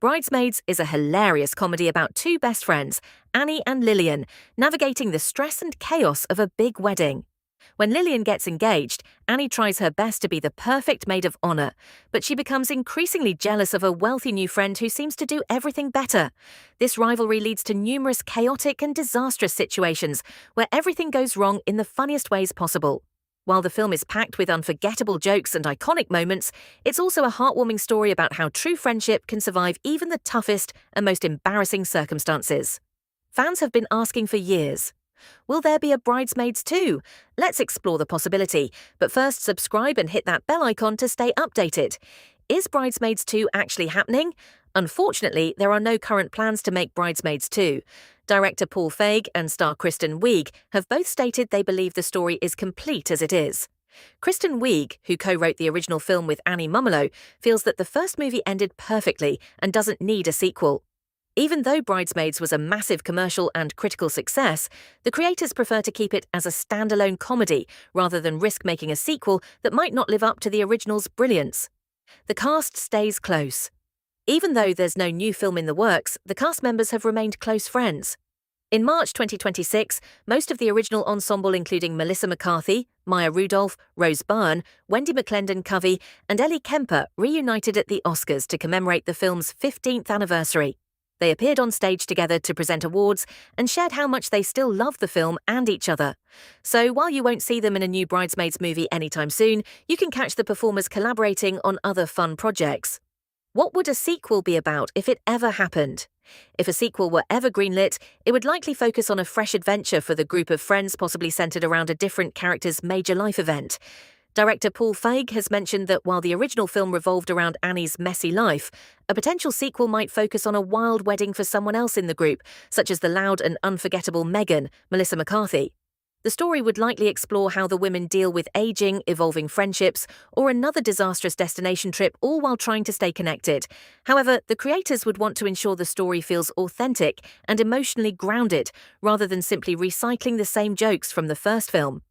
Bridesmaids is a hilarious comedy about two best friends, Annie and Lillian, navigating the stress and chaos of a big wedding. When Lillian gets engaged, Annie tries her best to be the perfect maid of honor, but she becomes increasingly jealous of a wealthy new friend who seems to do everything better. This rivalry leads to numerous chaotic and disastrous situations where everything goes wrong in the funniest ways possible. While the film is packed with unforgettable jokes and iconic moments, it's also a heartwarming story about how true friendship can survive even the toughest and most embarrassing circumstances. Fans have been asking for years, will there be a Bridesmaids 2? Let's explore the possibility, but first subscribe and hit that bell icon to stay updated. Is Bridesmaids 2 actually happening? Unfortunately, there are no current plans to make Bridesmaids 2. Director Paul Feig and star Kristen Wiig have both stated they believe the story is complete as it is. Kristen Wiig, who co-wrote the original film with Annie Mumolo, feels that the first movie ended perfectly and doesn't need a sequel. Even though Bridesmaids was a massive commercial and critical success, the creators prefer to keep it as a standalone comedy rather than risk making a sequel that might not live up to the original's brilliance. The cast stays close. Even though there's no new film in the works, the cast members have remained close friends. In March 2026, most of the original ensemble, including Melissa McCarthy, Maya Rudolph, Rose Byrne, Wendy McClendon-Covey, and Ellie Kemper reunited at the Oscars to commemorate the film's 15th anniversary. They appeared on stage together to present awards and shared how much they still love the film and each other. So while you won't see them in a new Bridesmaids movie anytime soon, you can catch the performers collaborating on other fun projects. What would a sequel be about if it ever happened? If a sequel were ever greenlit, it would likely focus on a fresh adventure for the group of friends, possibly centered around a different character's major life event. Director Paul Feig has mentioned that while the original film revolved around Annie's messy life, a potential sequel might focus on a wild wedding for someone else in the group, such as the loud and unforgettable Megan, Melissa McCarthy. The story would likely explore how the women deal with aging, evolving friendships, or another disastrous destination trip, all while trying to stay connected. However, the creators would want to ensure the story feels authentic and emotionally grounded, rather than simply recycling the same jokes from the first film.